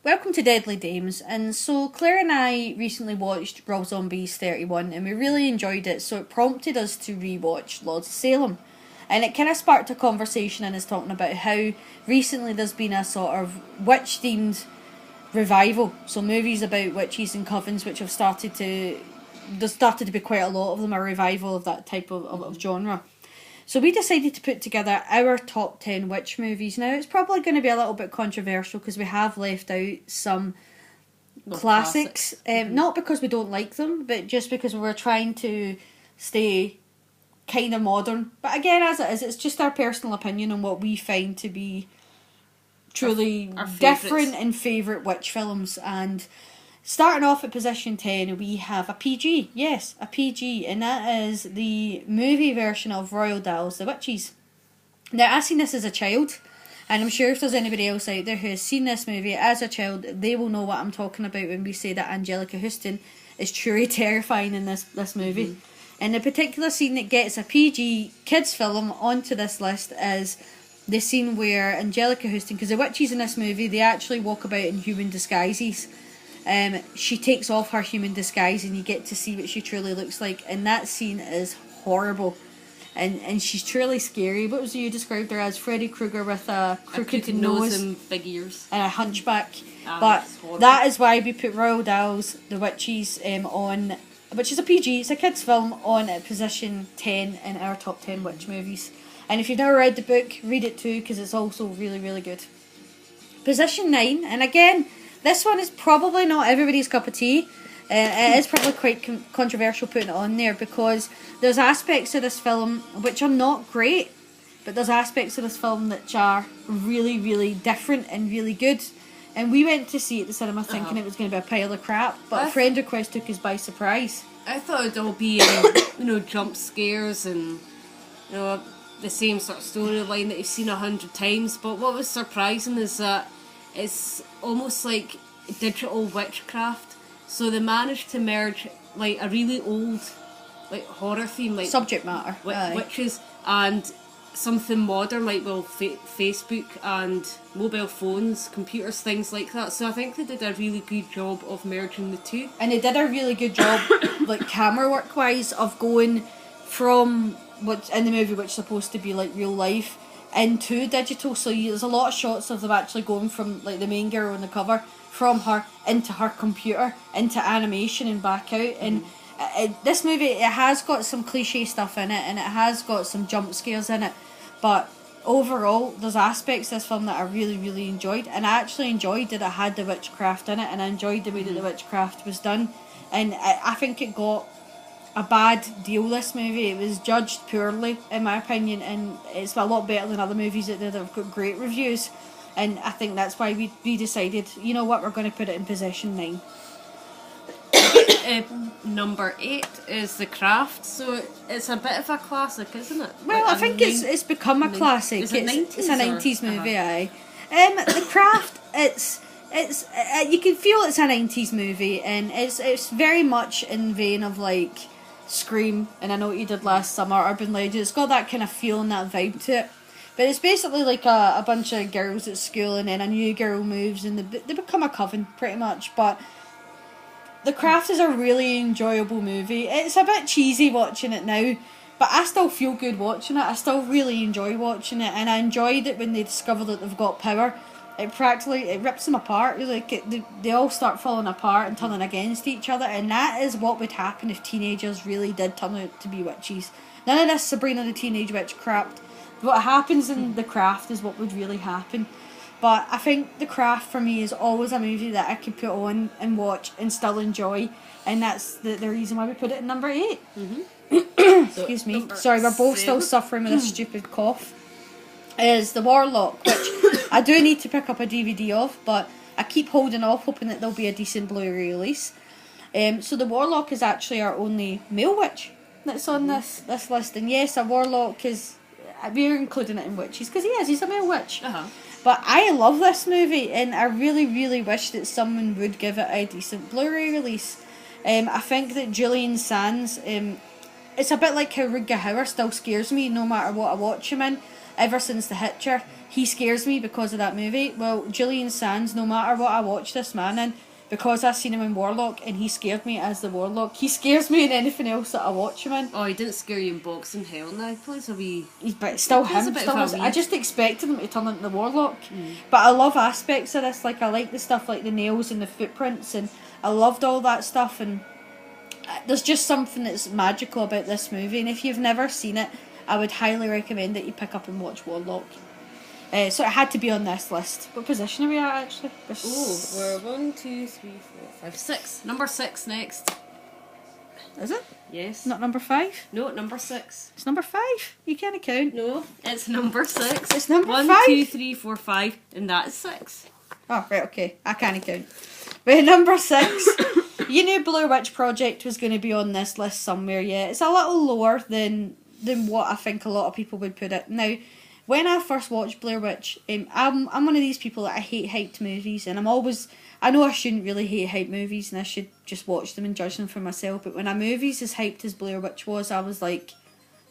welcome to Deadly Dames. And so Claire and I recently watched Rob Zombie's 31 and we really enjoyed it, so it prompted us to rewatch Lords of Salem. And it kind of sparked a conversation and is talking about how recently there's been a sort of witch themed revival. So movies about witches and covens which have started to... There's started to be quite a lot of them, a revival of that type of genre. So we decided to put together our top 10 witch movies. Now, it's probably going to be a little bit controversial because we have left out some classics. Not because we don't like them, but just because we were trying to stay kind of modern. But again, as it is, it's just our personal opinion on what we find to be truly our different and favourite witch films. And starting off at position 10, we have a PG. Yes, a PG. And that is the movie version of Royal Dahl's The Witches. Now, I seen this as a child. And I'm sure if there's anybody else out there who has seen this movie as a child, they will know what I'm talking about when we say that Angelica Houston is truly terrifying in this movie. Mm-hmm. And the particular scene that gets a PG kids film onto this list is the scene where Angelica Houston, because the witches in this movie, they actually walk about in human disguises. She takes off her human disguise and you get to see what she truly looks like, and that scene is horrible. And she's truly scary. What was it you described her as? Freddy Krueger with a crooked nose and big ears. And a hunchback. But that is why we put Royal Dahl's The Witches on, which is a PG, it's a kids film, on at position 10 in our top 10 witch movies. And if you've never read the book, read it too, because it's also really, really good. Position 9, and again, this one is probably not everybody's cup of tea. It is probably quite controversial putting it on there, because there's aspects of this film which are not great, but there's aspects of this film which are really, really different and really good. And we went to see it at the cinema thinking it was going to be a pile of crap, but a friend request took us by surprise. I thought it'd all be, jump scares and, the same sort of storyline that you've seen 100 times. But what was surprising is that it's almost like digital witchcraft. So they managed to merge like a really old horror theme, like subject matter, witches, and something modern like Facebook and mobile phones, computers, things like that. So I think they did a really good job of merging the two. And they did a really good job, like camera work wise, of going from what's in the movie, which is supposed to be like real life, into digital. So there's a lot of shots of them actually going from like the main girl on the cover, from her into her computer, into animation and back out. And this movie, it has got some cliche stuff in it, and it has got some jump scares in it, but overall there's aspects of this film that I really, really enjoyed. And I actually enjoyed that it had the witchcraft in it, and I enjoyed the way that the witchcraft was done. And I think it got a bad deal, this movie. It was judged poorly in my opinion, and it's a lot better than other movies that have got great reviews. And I think that's why we decided, you know what, we're going to put it in position 9. Number 8 is The Craft, so it's a bit of a classic, isn't it? Well, I think it's become a classic. Is it 90s? It's a 90s movie, aye. The Craft, it's you can feel it's a 90s movie, and it's very much in vein of like Scream, and I Know What You Did Last Summer, Urban Legend. It's got that kind of feel and that vibe to it. But it's basically like a bunch of girls at school, and then a new girl moves and they become a coven, pretty much. But The Craft is a really enjoyable movie. It's a bit cheesy watching it now, but I still feel good watching it. I still really enjoy watching it, and I enjoyed it when they discover that they've got power. It rips them apart. They all start falling apart and turning against each other, and that is what would happen if teenagers really did turn out to be witches. None of this Sabrina the Teenage Witch crap. What happens in The Craft is what would really happen. But I think The Craft for me is always a movie that I can put on and watch and still enjoy, and that's the reason why we put it in number 8. Excuse me. Sorry, we're both still suffering with a stupid cough. Is The Warlock, which I do need to pick up a DVD of, but I keep holding off, hoping that there'll be a decent Blu-ray release. So The Warlock is actually our only male witch that's on this list, and yes, a warlock is... We're including it in witches because he's a male witch. But I love this movie, and I really, really wish that someone would give it a decent Blu-ray release. I think that Julian Sands, it's a bit like how Rutger Hauer still scares me no matter what I watch him in. ever since The Hitcher, he scares me because of that movie. Well, Julian Sands, no matter what I watch this man in, because I seen him in Warlock and he scared me as the Warlock, he scares me in anything else that I watch him in. Oh, he didn't scare you in Boxing Hell now. He plays a wee... But still He plays him. a bit Still of a I just expected him to turn into the Warlock. But I love aspects of this. Like, I like the stuff like the nails and the footprints, and I loved all that stuff. And there's just something that's magical about this movie. And if you've never seen it, I would highly recommend that you pick up and watch Warlock. So it had to be on this list. What position are we at, actually? Oh, we're 1, 2, 3, 4, 5, 6. Number 6 next. Is it? Yes. Not number 5? No, number 6. It's number 5. You can't count. No, it's number 6. It's number 1, 5. 2, 3, 4, 5, and that is 6. Oh, right, okay. I can't count. But number 6, you knew Blair Witch Project was going to be on this list somewhere, yeah. It's a little lower than what I think a lot of people would put it. Now, when I first watched Blair Witch, I'm one of these people that I hate hyped movies, and I know I shouldn't really hate hyped movies, and I should just watch them and judge them for myself, but when a movie's as hyped as Blair Witch was, I was like,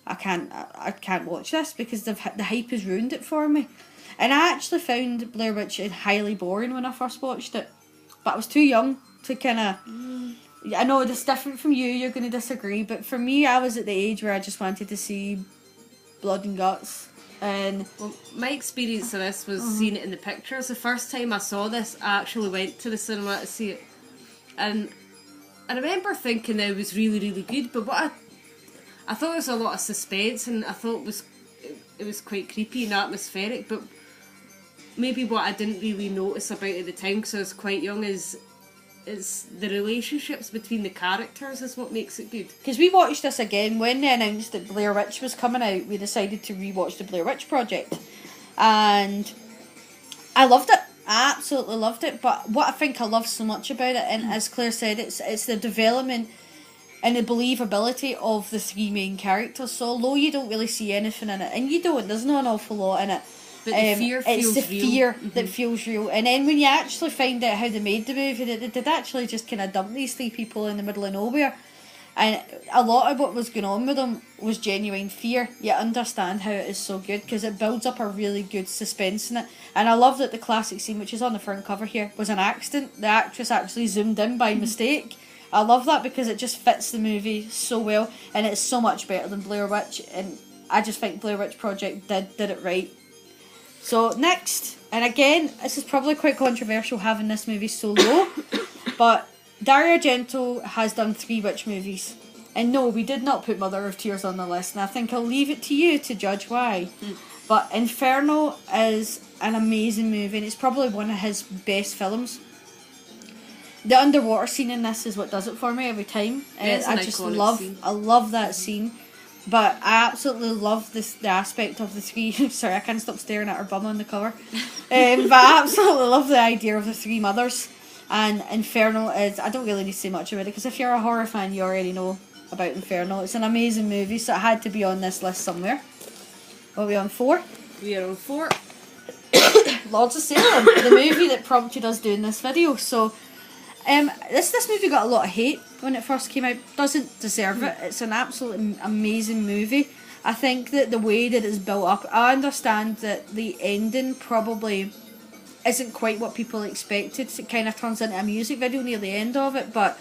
I can't watch this, because the hype has ruined it for me. And I actually found Blair Witch highly boring when I first watched it, but I was too young to kind of... I know it's different from you, you're going to disagree, but for me, I was at the age where I just wanted to see blood and guts. And well, my experience of this was seeing it in the pictures. The first time I saw this, I actually went to the cinema to see it, and I remember thinking that it was really, really good. But what I thought there was a lot of suspense, and I thought it was quite creepy and atmospheric. But maybe what I didn't really notice about it at the time, because I was quite young, is the relationships between the characters is what makes it good. because we watched this again when they announced that Blair Witch was coming out, we decided to rewatch the Blair Witch Project, and I loved it. I absolutely loved it. But what I think I love so much about it, and as Claire said, it's the development and the believability of the 3 main characters. So although you don't really see anything in it, and there's not an awful lot in it, but the fear feels it's the real. fear that feels real. And then when you actually find out how they made the movie, that they did actually just kind of dump these 3 people in the middle of nowhere, and a lot of what was going on with them was genuine fear. You understand how it is so good, because it builds up a really good suspense in it. And I love that the classic scene, which is on the front cover here, was an accident. The actress actually zoomed in by mistake. I love that, because it just fits the movie so well, and it's so much better than Blair Witch, and I just think Blair Witch Project did it right. So next, and again, this is probably quite controversial having this movie so low, but Dario Argento has done 3 witch movies. And no, we did not put Mother of Tears on the list, and I think I'll leave it to you to judge why. But Inferno is an amazing movie, and it's probably one of his best films. The underwater scene in this is what does it for me every time. It's I an just iconic scene. I love that scene. But I absolutely love the aspect of the 3... Sorry, I can't stop staring at her bum on the cover. But I absolutely love the idea of the 3 mothers. And Inferno is... I don't really need to say much about it, because if you're a horror fan, you already know about Inferno. It's an amazing movie, so it had to be on this list somewhere. What are we on, 4? We are on 4. Lords of Salem, the movie that prompted us doing this video. So... this movie got a lot of hate when it first came out. Doesn't deserve it. It's an absolutely amazing movie. I think that the way that it's built up, I understand that the ending probably isn't quite what people expected. It kind of turns into a music video near the end of it, but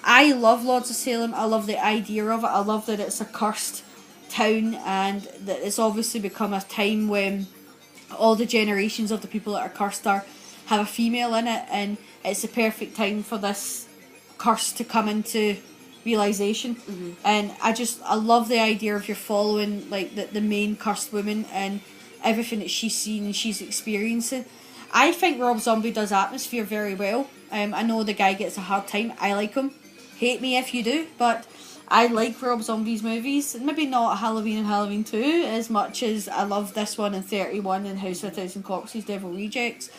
I love Lords of Salem. I love the idea of it. I love that it's a cursed town, and that it's obviously become a time when all the generations of the people that are cursed have a female in it, and it's the perfect time for this curse to come into realisation. And I love the idea of you're following like the main cursed woman and everything that she's seen and she's experiencing. I think Rob Zombie does atmosphere very well. I know the guy gets a hard time. I like him. Hate me if you do, but I like Rob Zombie's movies. Maybe not Halloween and Halloween 2 as much as I love this one and 31 and House of a Thousand Corpses, Devil Rejects.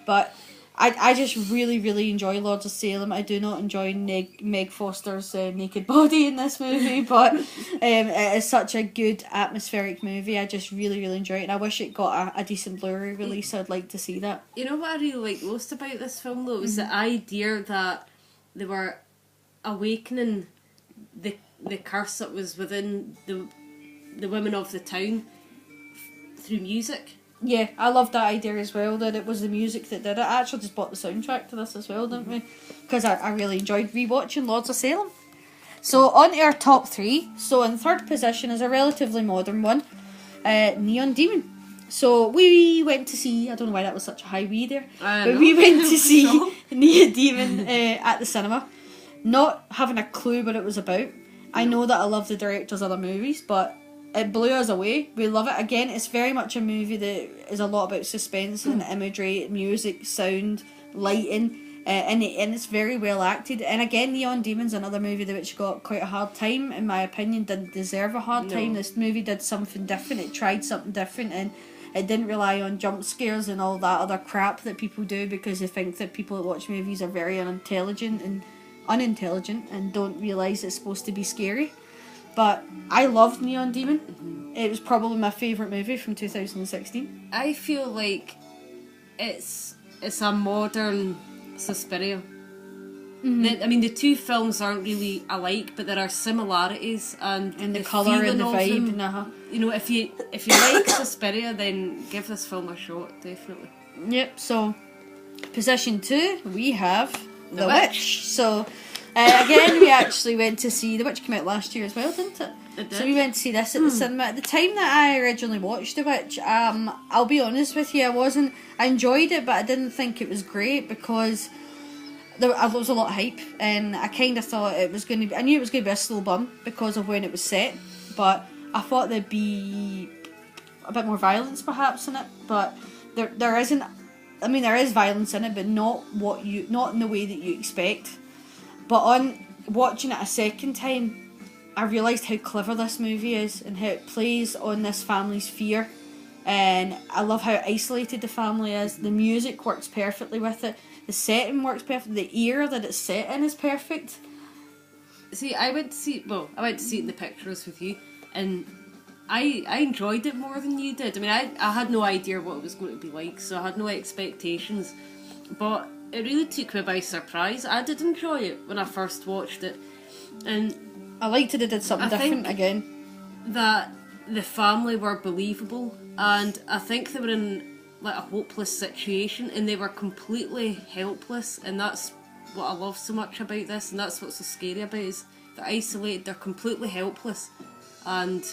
But I just really, really enjoy Lords of Salem. I do not enjoy Meg Foster's naked body in this movie, but it is such a good atmospheric movie. I just really, really enjoy it, and I wish it got a decent Blu-ray release. I'd like to see that. You know what I really liked most about this film, though, was the idea that they were awakening the curse that was within the women of the town through music. Yeah, I loved that idea as well, that it was the music that did it. I actually just bought the soundtrack to this as well, didn't we? Because I really enjoyed rewatching Lords of Salem. So on to our top 3. So in third position is a relatively modern one, Neon Demon. So we went to see, I don't know why that was such a high wee there, but we went to see Neon Demon at the cinema, not having a clue what it was about. I know that I love the director's other movies, but it blew us away. We love it. Again, it's very much a movie that is a lot about suspense and imagery, music, sound, lighting, and it's very well acted. And again, Neon Demon's another movie that which got quite a hard time, in my opinion. Didn't deserve a hard time. This movie did something different. It tried something different, and it didn't rely on jump scares and all that other crap that people do because they think that people that watch movies are very unintelligent and don't realise it's supposed to be scary. But I loved Neon Demon. It was probably my favourite movie from 2016. I feel like it's a modern Suspiria. I mean, the two films aren't really alike, but there are similarities and the colour and the vibe. You know, if you like Suspiria, then give this film a shot, definitely. Yep. So, position 2, we have The Witch. So. Again, we actually went to see The Witch. Came out last year as well, didn't it? It did. So we went to see this at the cinema. At the time that I originally watched The Witch, I'll be honest with you, I enjoyed it, but I didn't think it was great because there was a lot of hype, and I kind of thought it was going to be, I knew it was going to be a slow burn because of when it was set, but I thought there'd be a bit more violence perhaps in it, but there isn't. I mean, there is violence in it, but not in the way that you expect. But on watching it a second time, I realised how clever this movie is and how it plays on this family's fear. And I love how isolated the family is. The music works perfectly with it. The setting works perfect. The era that it's set in is perfect. See, I went to see it in the pictures with you, and I enjoyed it more than you did. I mean, I had no idea what it was going to be like, so I had no expectations. But it really took me by surprise. I did enjoy it when I first watched it, and I liked that it did something different again. That the family were believable, and I think they were in like a hopeless situation, and they were completely helpless, and that's what I love so much about this, and that's what's so scary about it, is they're isolated, they're completely helpless, and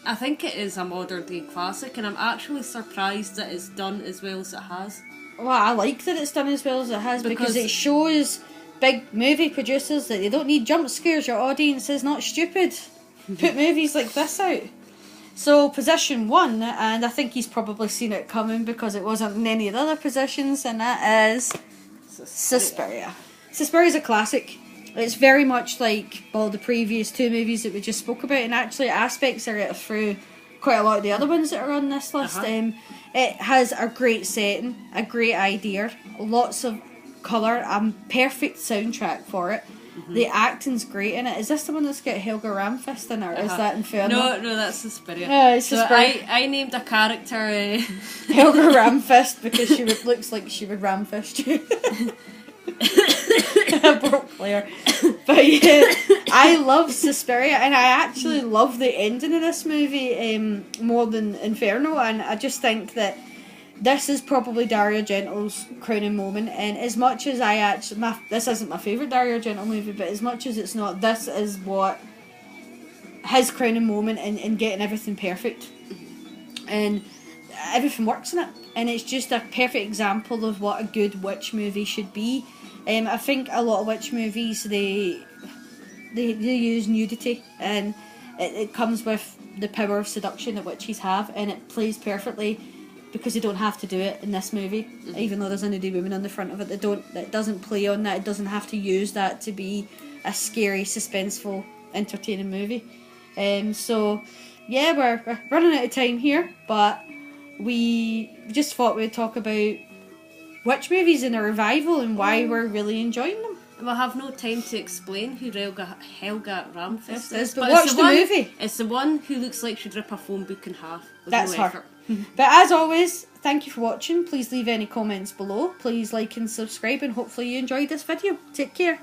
I think it is a modern day classic, and I'm actually surprised that it's done as well as it has. Well, I like that it's done as well as it has because it shows big movie producers that they don't need jump scares. Your audience is not stupid. Put movies like this out. So, position 1, and I think he's probably seen it coming because it wasn't in any of the other positions, and that is Suspiria. Suspiria is a classic. It's very much like all the previous 2 movies that we just spoke about, and actually aspects are it through quite a lot of the other ones that are on this list. It has a great setting, a great idea, lots of colour, a perfect soundtrack for it. The acting's great in it. Is this the one that's got Helga Ramfist in it, or is that Inferno? No, that's Suspiria. It's Suspiria. So I named a character Helga Ramfist because she looks like she would ramfist you. Poor player. But yeah, I love Suspiria, and I actually love the ending of this movie more than Inferno, and I just think that this is probably Dario Argento's crowning moment. And as much as this isn't my favourite Dario Argento movie, but as much as it's not, this is what his crowning moment in getting everything perfect, and everything works in it, and it's just a perfect example of what a good witch movie should be. I think a lot of witch movies they use nudity, and it comes with the power of seduction that witches have, and it plays perfectly because they don't have to do it in this movie. Even though there's a nudie woman on the front of it, it doesn't play on that. It doesn't have to use that to be a scary, suspenseful, entertaining movie. So yeah, we're running out of time here, but we just thought we'd talk about witch movies in a revival and why we're really enjoying them. We'll have no time to explain who Helga Ramfist is, but watch the movie. It's the one who looks like she'd rip a phone book in half. That's her. But as always, thank you for watching. Please leave any comments below. Please like and subscribe, and hopefully you enjoyed this video. Take care.